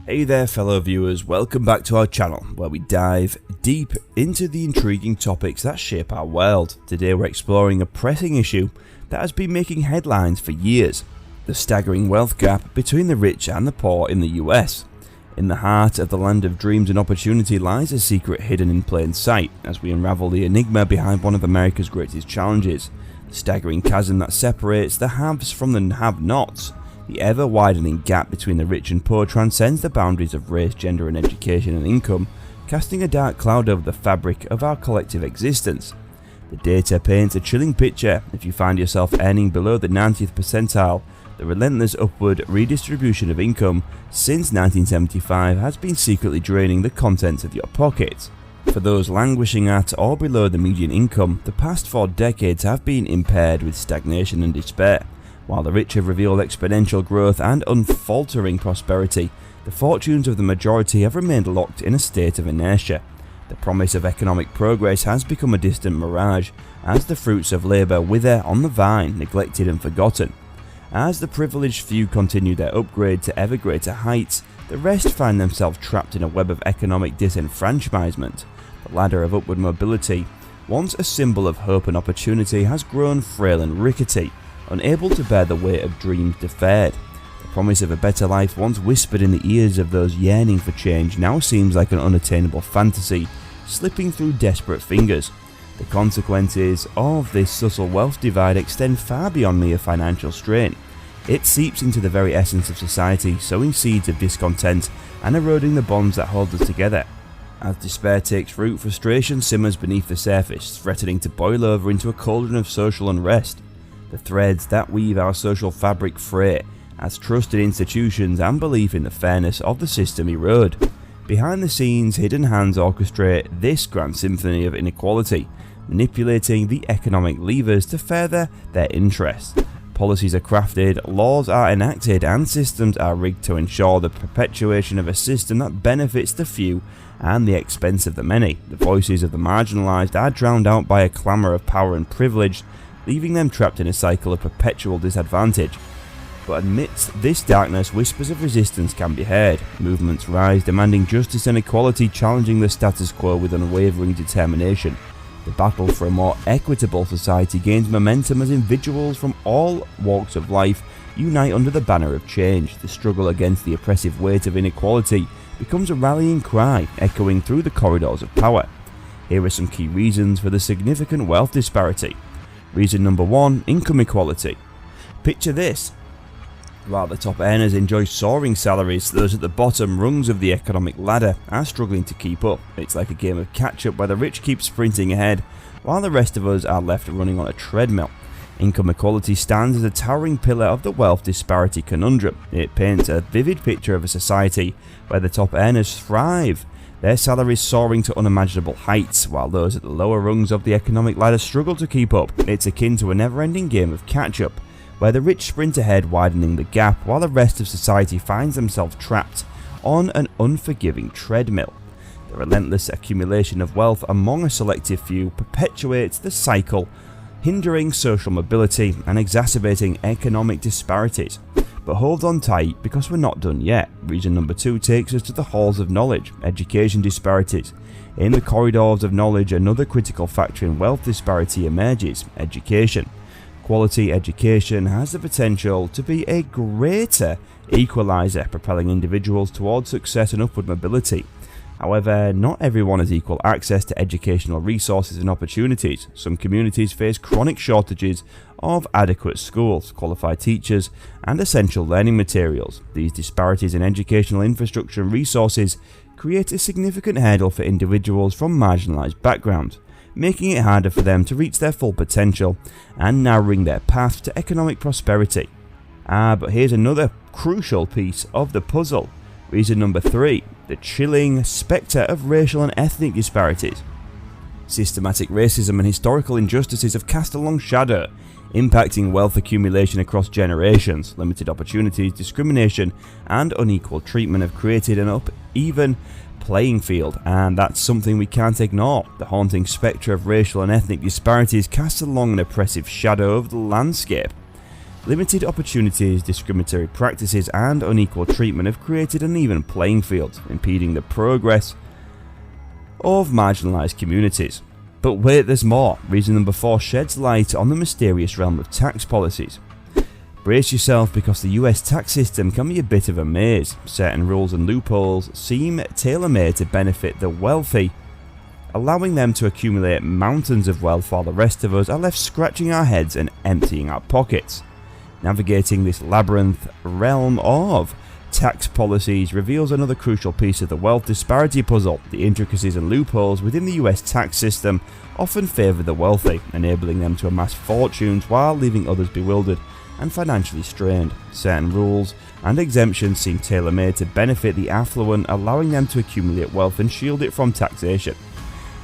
Hey there fellow viewers, welcome back to our channel where we dive deep into the intriguing topics that shape our world. Today we're exploring a pressing issue that has been making headlines for years: the staggering wealth gap between the rich and the poor in the US. In the heart of the land of dreams and opportunity lies a secret hidden in plain sight as we unravel the enigma behind one of America's greatest challenges: the staggering chasm that separates the haves from the have-nots. The ever-widening gap between the rich and poor transcends the boundaries of race, gender and education and income, casting a dark cloud over the fabric of our collective existence. The data paints a chilling picture. If you find yourself earning below the 90th percentile, the relentless upward redistribution of income since 1975 has been secretly draining the contents of your pockets. For those languishing at or below the median income, the past 4 decades have been impaired with stagnation and despair. While the rich have revealed exponential growth and unfaltering prosperity, the fortunes of the majority have remained locked in a state of inertia. The promise of economic progress has become a distant mirage as the fruits of labour wither on the vine, neglected and forgotten. As the privileged few continue their upgrade to ever greater heights, the rest find themselves trapped in a web of economic disenfranchisement. The ladder of upward mobility, once a symbol of hope and opportunity, has grown frail and rickety, unable to bear the weight of dreams deferred. The promise of a better life, once whispered in the ears of those yearning for change, now seems like an unattainable fantasy, slipping through desperate fingers. The consequences of this subtle wealth divide extend far beyond mere financial strain. It seeps into the very essence of society, sowing seeds of discontent and eroding the bonds that hold us together. As despair takes root, frustration simmers beneath the surface, threatening to boil over into a cauldron of social unrest. The threads that weave our social fabric fray as trusted institutions and belief in the fairness of the system erode. Behind the scenes, hidden hands orchestrate this grand symphony of inequality, manipulating the economic levers to further their interests. Policies are crafted, laws are enacted, and systems are rigged to ensure the perpetuation of a system that benefits the few and the expense of the many. The voices of the marginalized are drowned out by a clamor of power and privilege, leaving them trapped in a cycle of perpetual disadvantage. But amidst this darkness, whispers of resistance can be heard. Movements rise, demanding justice and equality, challenging the status quo with unwavering determination. The battle for a more equitable society gains momentum as individuals from all walks of life unite under the banner of change. The struggle against the oppressive weight of inequality becomes a rallying cry, echoing through the corridors of power. Here are some key reasons for the significant wealth disparity. Reason number 1, income equality. Picture this. While the top earners enjoy soaring salaries, those at the bottom rungs of the economic ladder are struggling to keep up. It's like a game of catch-up where the rich keep sprinting ahead, while the rest of us are left running on a treadmill. Income equality stands as a towering pillar of the wealth disparity conundrum. It paints a vivid picture of a society where the top earners thrive, their salaries soaring to unimaginable heights, while those at the lower rungs of the economic ladder struggle to keep up. It's akin to a never-ending game of catch-up, where the rich sprint ahead, widening the gap, while the rest of society finds themselves trapped on an unforgiving treadmill. The relentless accumulation of wealth among a selective few perpetuates the cycle, hindering social mobility and exacerbating economic disparities. But hold on tight, because we're not done yet. Reason number 2 takes us to the halls of knowledge: education disparities. In the corridors of knowledge, another critical factor in wealth disparity emerges: education. Quality education has the potential to be a greater equalizer, propelling individuals towards success and upward mobility. However, not everyone has equal access to educational resources and opportunities. Some communities face chronic shortages of adequate schools, qualified teachers, and essential learning materials. These disparities in educational infrastructure and resources create a significant hurdle for individuals from marginalized backgrounds, making it harder for them to reach their full potential and narrowing their path to economic prosperity. But here's another crucial piece of the puzzle. Reason number 3, the chilling spectre of racial and ethnic disparities. Systematic racism and historical injustices have cast a long shadow, impacting wealth accumulation across generations. Limited opportunities, discrimination, and unequal treatment have created an uneven playing field, and that's something we can't ignore. The haunting spectre of racial and ethnic disparities casts a long and oppressive shadow over the landscape. Limited opportunities, discriminatory practices, and unequal treatment have created an uneven playing field, impeding the progress of marginalised communities. But wait, there's more. Reason number 4 sheds light on the mysterious realm of tax policies. Brace yourself, because the US tax system can be a bit of a maze. Certain rules and loopholes seem tailor-made to benefit the wealthy, allowing them to accumulate mountains of wealth while the rest of us are left scratching our heads and emptying our pockets. Navigating this labyrinth realm of tax policies reveals another crucial piece of the wealth disparity puzzle. The intricacies and loopholes within the US tax system often favour the wealthy, enabling them to amass fortunes while leaving others bewildered and financially strained. Certain rules and exemptions seem tailor-made to benefit the affluent, allowing them to accumulate wealth and shield it from taxation.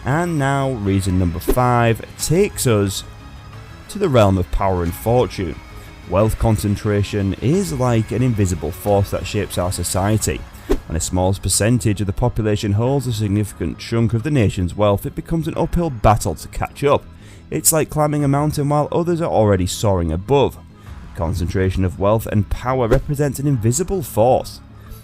And now, reason number 5 takes us to the realm of power and fortune. Wealth concentration is like an invisible force that shapes our society. When a small percentage of the population holds a significant chunk of the nation's wealth, it becomes an uphill battle to catch up. It's like climbing a mountain while others are already soaring above. The concentration of wealth and power represents an invisible force.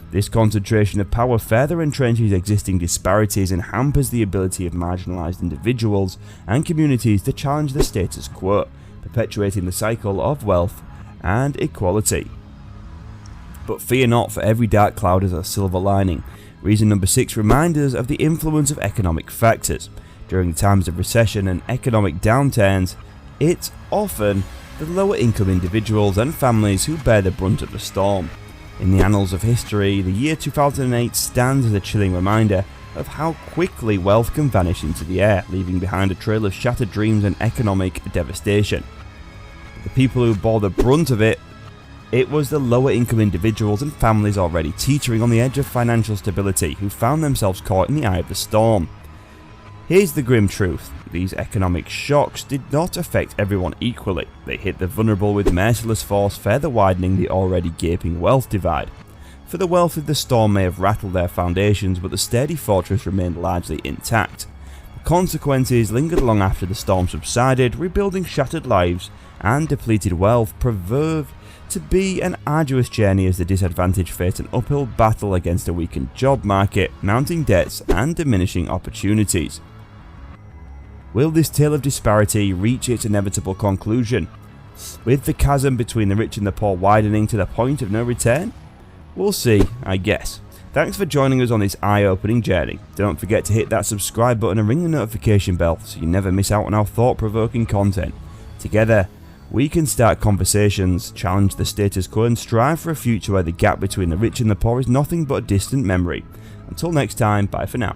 This concentration of power further entrenches existing disparities and hampers the ability of marginalised individuals and communities to challenge the status quo, perpetuating the cycle of wealth and equality. But fear not, for every dark cloud has a silver lining. Reason number 6 reminds us of the influence of economic factors. During times of recession and economic downturns, it's often the lower income individuals and families who bear the brunt of the storm. In the annals of history, the year 2008 stands as a chilling reminder of how quickly wealth can vanish into the air, leaving behind a trail of shattered dreams and economic devastation. The people who bore the brunt of it was the lower income individuals and families already teetering on the edge of financial stability, who found themselves caught in the eye of the storm. Here's the grim truth: these economic shocks did not affect everyone equally. They hit the vulnerable with merciless force, further widening the already gaping wealth divide. For the wealthy, the storm may have rattled their foundations, but the sturdy fortress remained largely intact. The consequences lingered long after the storm subsided, rebuilding shattered lives and depleted wealth proved to be an arduous journey, as the disadvantaged faced an uphill battle against a weakened job market, mounting debts, and diminishing opportunities. Will this tale of disparity reach its inevitable conclusion, with the chasm between the rich and the poor widening to the point of no return? We'll see, I guess. Thanks for joining us on this eye-opening journey. Don't forget to hit that subscribe button and ring the notification bell so you never miss out on our thought-provoking content. Together, we can start conversations, challenge the status quo, and strive for a future where the gap between the rich and the poor is nothing but a distant memory. Until next time, bye for now.